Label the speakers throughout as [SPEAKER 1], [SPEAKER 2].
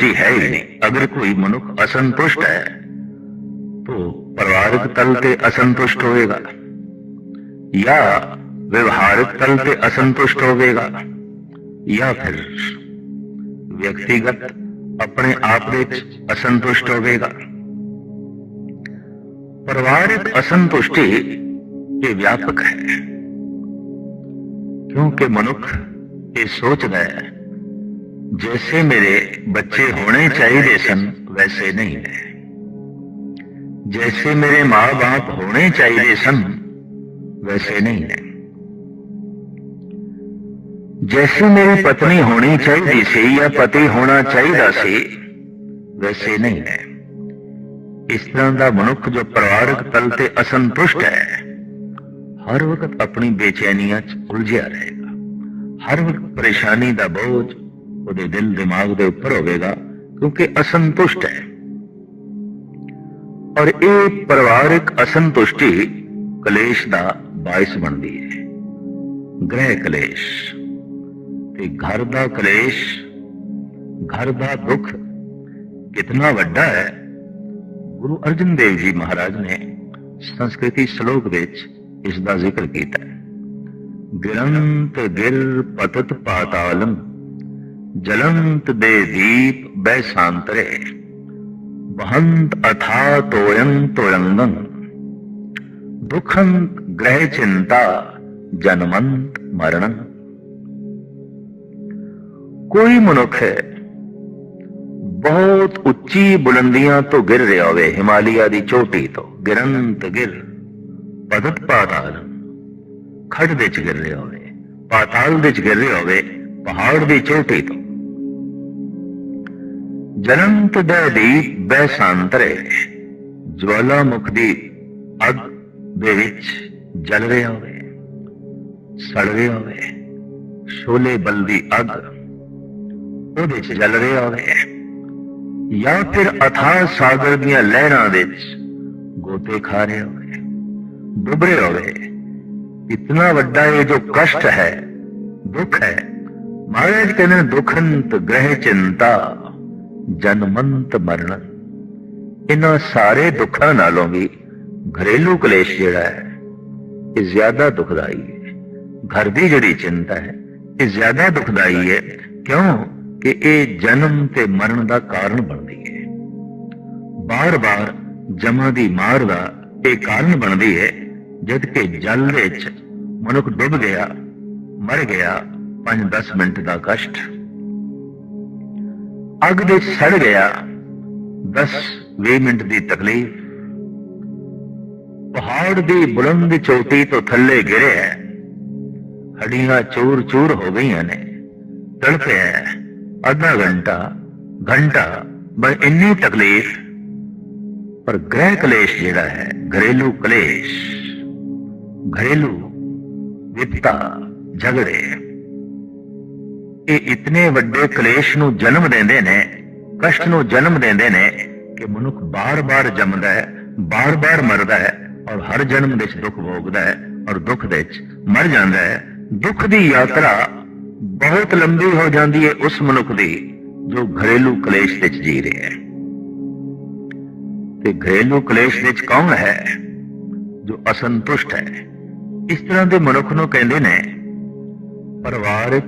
[SPEAKER 1] असंतुष्टि है ही नहीं। अगर कोई मनुष्य असंतुष्ट है तो परिवारिक तल पे असंतुष्ट होएगा या व्यवहारिक तल पे असंतुष्ट होवेगा या फिर व्यक्तिगत अपने आप विच असंतुष्ट होवेगा। परिवारिक असंतुष्टि ये व्यापक है, क्योंकि मनुष्य ये सोचता है जैसे मेरे बच्चे होने चाहिए सन वैसे नहीं है, जैसे मेरे माँ बाप होने चाहिए सन वैसे नहीं है, जैसे मेरी पत्नी होनी चाहिए सी या पति होना चाहिए सी वैसे नहीं है। इस तरह का मनुष्य जो परिवारक तल पे असंतुष्ट है हर वक्त अपनी बेचैनियां उलझिया रहेगा, हर वक्त परेशानी का बोझ ਉਹਦੇ दिल दिमाग के उपर होगा क्योंकि असंतुष्ट है। और ये परिवारिक असंतुष्टि कलेश का बायस बनती है। गृह कलेश ते घर का कलेश, घर का दुख कितना वड्डा है। गुरु अर्जन देव जी महाराज ने संस्कृति श्लोक विच इसका जिक्र किया। गिरंत गिर पतत पातालम जलंत दे दीप बैसांतरे बहंत अथा तोयं तोयंगं दुखंत ग्रह चिंता जन्मंत मरणं। कोई मनुष्य बहुत उच्ची बुलंदियां तो गिर रहा हो, हिमालय की चोटी तो गिरंत गिर पदत पाताल खड़ विच गिर रहा हो, पाताल विच गिर रहा हो, पहाड़ की चोटी तो जलंत दे दीप बैसांतरे ज्वालामुख दी अग दे विच जल रहा हो, सड़ रहा हो, शोले बल दी अग ਉਹਦੇ ਚ जल रहा होवे या फिर अथाह सागर दियां लहरां विच गोते खा रहे होवे, डुब रहे होवे। इतना वड्डा ये जो कष्ट है, दुख है, महाराज कहने दुखंत ग्रह चिंता जन्मंत मरण। इन्हां सारे दुखों नालों भी घरेलू कलेश जिहड़ा है ये ज्यादा दुखदाई है। घर की जिहड़ी चिंता है ये ज्यादा दुखदाई है। क्यों कि ये जन्म ते मरण का कारण बनती है। बार बार जमा की मार का यह कारण बनती है। जबकि जल विच मनुख डुब गया, मर गया, 5-10 मिनट का कष्ट, अग विच सड़ गया, 10-20 मिनट की तकलीफ, पहाड़ की बुलंद चोटी तो थले गिरे है, हड्डियां चूर चूर हो गई ने, तड़पे है आधा घंटा घंटा, बस इन्नी तकलीफ। पर गृह कलेश जिहड़ा है, घरेलू कलेश, घरेलू विपता झगड़े, ये इतने वड्डे कलेश नूं जन्म देंदे ने, कष्ट नूं जन्म देंदे ने कि मनुख बार बार जमदा है, बार बार मरदा है और हर जन्म विच दुख भोगदा है और दुख विच मर जांदा है। दुख दी यात्रा बहुत लंबी हो जाती है उस मनुख की जो घरेलू कलेश विच जी रहा है। ते घरेलू कलेश विच कौन है? जो असंतुष्ट है। इस तरह के मनुख नूं कहंदे ने परिवारिक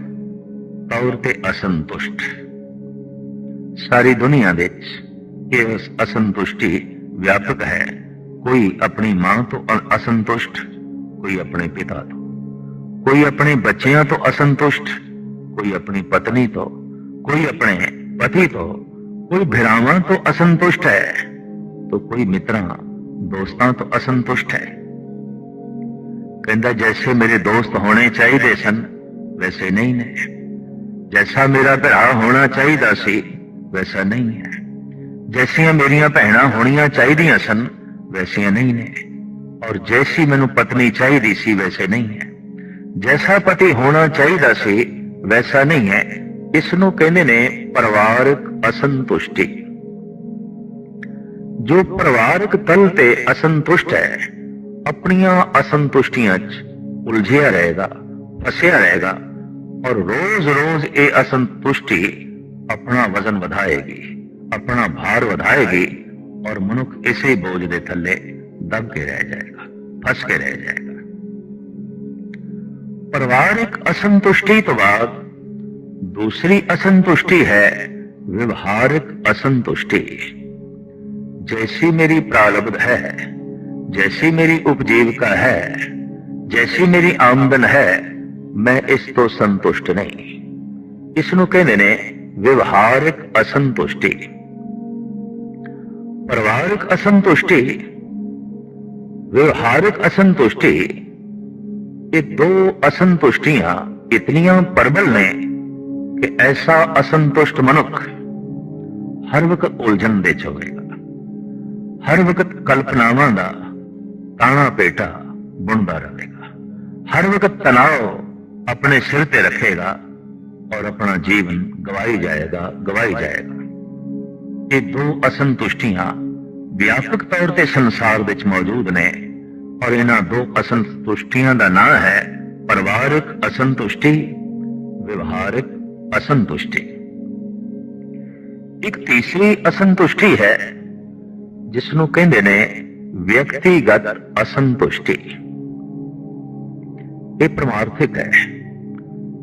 [SPEAKER 1] तौर ते असंतुष्ट। सारी दुनिया विच ये असंतुष्टि व्यापक है। कोई अपनी मां तो असंतुष्ट, कोई अपने पिता तो, कोई अपने बच्चियां तो असंतुष्ट, कोई अपनी पत्नी तो, कोई अपने पति तो, कोई भिरावां तो असंतुष्ट है, तो कोई मित्रां दोस्तां तो असंतुष्ट है। कहंदा जैसे मेरे दोस्त होने चाहिए सन वैसे नहीं ने, जैसा मेरा भरा होना चाहिए सी वैसा नहीं है, जैसियां मेरियां भैणां होनियां चाहिए सन वैसियां नहीं ने, और जैसी मैनू पत्नी चाहिए सी वैसे नहीं है, जैसा पति होना चाहिए सी वैसा नहीं है। इसनों कहने ने परिवारक असंतुष्टि। जो परिवारक तल पे असंतुष्ट है अपनियां असंतुष्टियां उलझिया रहेगा, फसिया रहेगा और रोज रोज ये असंतुष्टि अपना वजन ਵਧਾਏਗੀ, अपना भार ਵਧਾਏਗੀ और मनुख इसे बोझ के थले दब के रह जाएगा, फंस के रह जाएगा। परिवारिक असंतुष्टि तो बाद दूसरी असंतुष्टि है व्यवहारिक असंतुष्टि। जैसी मेरी प्रारब्ध है, जैसी मेरी उपजीविका है, जैसी मेरी आमदन है, मैं इस तो संतुष्ट नहीं। इसनों कहते ने व्यवहारिक असंतुष्टि। परिवारिक असंतुष्टि, व्यवहारिक असंतुष्टि, ये दो असंतुष्टियां इतनियां प्रबल ने कि ऐसा असंतुष्ट मनुख हर वक्त उलझन दे होगा, हर वक्त कल्पनावां दा ताना पेटा बुनदा रहेगा, हर वक्त तनाव अपने सिर ते रखेगा और अपना जीवन गवाई जाएगा। ये दो असंतुष्टियां व्यापक तौर ते संसार विच मौजूद ने और इन्हां दो असंतुष्टियां दा नाम है परिवारिक असंतुष्टि, व्यवहारिक असंतुष्टि। एक तीसरी असंतुष्टि है जिसनों कहंदे ने व्यक्तिगत असंतुष्टि। ये परमार्थिक है,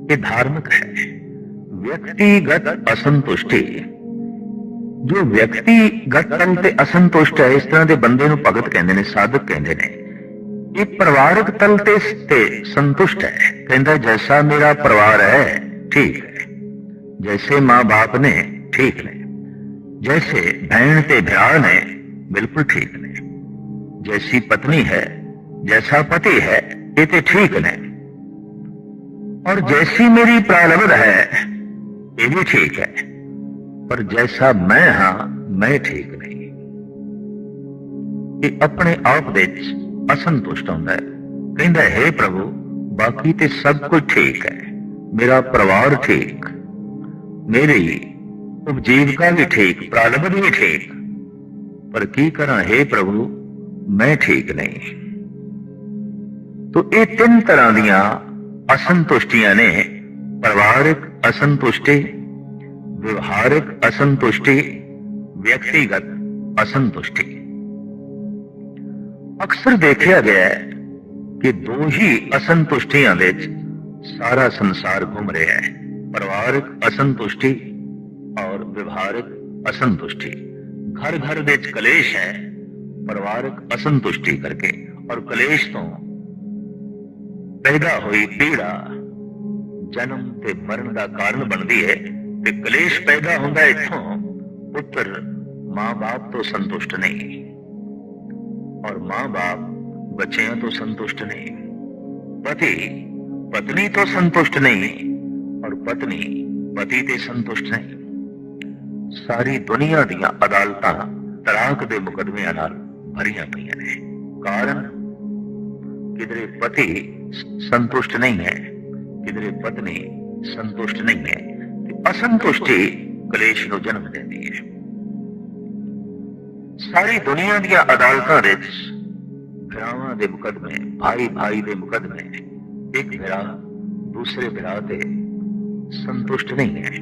[SPEAKER 1] ये धार्मिक है। व्यक्तिगत असंतुष्टि, जो व्यक्तिगत तल ते असंतुष्ट है, इस तरह के बंदे नूं भगत कहंदे ने, साधक कहंदे ने। ये परिवारक तल ते संतुष्ट है, कहंदा जैसा मेरा परिवार है ठीक है, जैसे मां बाप ने ठीक ने, जैसे बहन ते भरा ने बिल्कुल ठीक ने, जैसी पत्नी है, जैसा पति है, ये तो ठीक ने, और जैसी मेरी प्रारब्ध है ये भी ठीक है, पर जैसा मैं हां मैं ठीक नहीं। ये अपने आप दे असंतुष्ट होता है, कहता है हे प्रभु बाकी ते सब कुछ ठीक है, मेरा परिवार ठीक, मेरी उपजीविका भी ठीक, प्रारब्ध भी ठीक, पर की करा हे प्रभु मैं ठीक नहीं। तो ये तीन तरह दियां असंतुष्टियां ने, परिवारिक असंतुष्टि, व्यवहारिक असंतुष्टि, व्यक्तिगत असंतुष्टि। अक्सर देखा गया है कि दो ही असंतुष्टियां विच सारा संसार घूम रहा है, परिवारिक असंतुष्टि और व्यवहारिक असंतुष्टि। घर घर विच कलेश है परिवारिक असंतुष्टि करके, और कलेश तो पैदा हुई पीड़ा जन्म ते मरण का कारण बनती है। ते कलेश पैदा होता इत्थों, पुत्र मां बाप तो संतुष्ट नहीं और मां बाप बच्चियां तो संतुष्ट नहीं, पति पत्नी तो संतुष्ट नहीं और पत्नी पति ते संतुष्ट नहीं। सारी दुनिया दियां अदालतां तलाक दे मुकदमियां नाल भरियां पईयां ने। कारण किधरे पति संतुष्ट नहीं है, किधरे पत्नी संतुष्ट नहीं है। असंतुष्टि कलेश को जन्म देती है। सारी दुनिया दियां अदालतां विच भरावां दे मुकदमे, भाई भाई दे मुकदमे, एक भरा दूसरे भरा ते संतुष्ट नहीं है।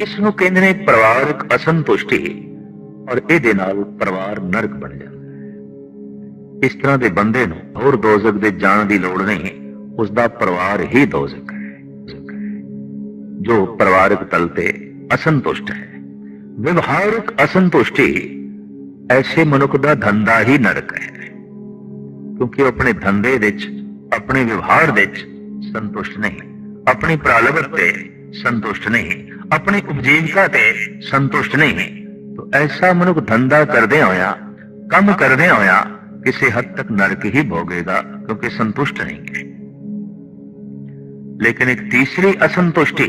[SPEAKER 1] इसनूं कहंदे ने परिवारक असंतुष्टि, और इहदे नाल परिवार नरक बन जाता है। इस तरह के बंदे नूं होर दोजख दे जाण दी लोड़ नहीं, उसका परिवार ही दोजख है। जो परिवारक तल ते असंतुष्ट है। व्यवहारिक असंतुष्टि, ऐसे मनुख का धंधा ही नरक है, क्योंकि अपने धंधे विच, अपने व्यवहार विच संतुष्ट नहीं, अपनी प्रारब्ध ते संतुष्ट नहीं, अपनी उपजीविका ते संतुष्ट नहीं। तो ऐसा मनुख धंधा करदे होया, काम करदे होया किसी हद तक नरक ही भोगेगा, क्योंकि संतुष्ट नहीं है। लेकिन एक तीसरी असंतुष्टि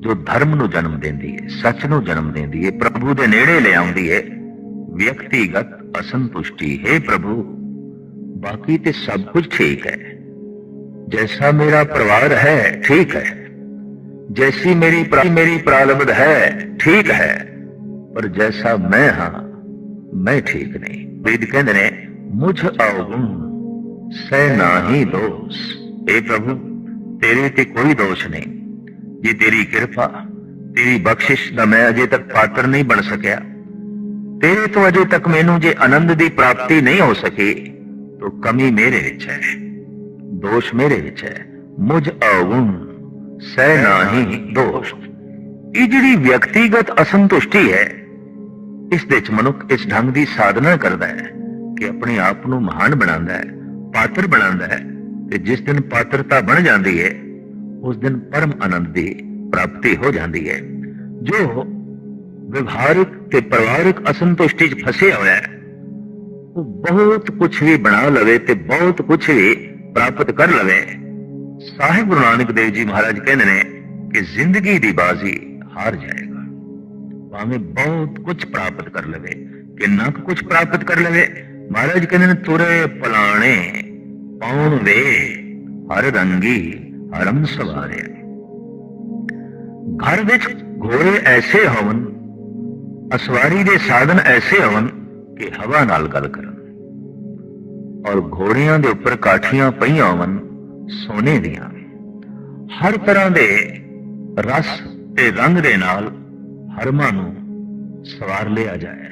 [SPEAKER 1] जो धर्म नूं जन्म देंदी है, सच नूं जन्म देंदी है, प्रभु दे नेड़े ले आउंदी है, व्यक्तिगत असंतुष्टि। हे प्रभु बाकी ते सब कुछ ठीक है, जैसा मेरा परिवार है ठीक है, जैसी मेरी प्रारब्ध है ठीक है, पर जैसा मैं हां मैं ठीक नहीं। वेद कहते ने मुझ अवगुण सह नाही दोष। हे प्रभु तेरे ते कोई दोष नहीं, जे तेरी कृपा तेरी बख्शिश दा मैं अजे तक पात्र नहीं बन सकिया। तेरे तो अजे तक मैनू जे आनंद की प्राप्ति नहीं हो सकी तो कमी मेरे विच है, दोष मेरे विच है। मुझ अवगुण सह नाही दोष। ये जिहड़ी व्यक्तिगत असंतुष्टि है, इस दे च मनुख इस ढंग की साधना करता है कि अपने आप को महान बनाता है, पात्र बनाता है। ते जिस दिन पात्रता बन जाती है उस दिन परम आनंद की प्राप्ति हो जाती है। जो व्यवहारिक ते परिवारिक असंतुष्टि च फसे हुआ है वो बहुत कुछ भी बना लवे ते बहुत कुछ भी प्राप्त कर लवे। साहिब गुरु नानक देव जी महाराज कहते हैं कि जिंदगी की बाजी हार जाएगा। भावें बहुत कुछ प्राप्त कर लवे, किन्ना कुछ प्राप्त कर लवे। महाराज कहते हैं तुरे पलाने पाउन वे हर रंगी हरम सवारे। घर विच घोड़े ऐसे होवन, असवारी दे साधन ऐसे होवन कि हवा नाल गल करन, और घोड़ियां दे उपर काठियां पईयां होवन सोने दियां। हर तरह दे रस ते रंग दे नाल हरमा नूं सवार लिया जाए।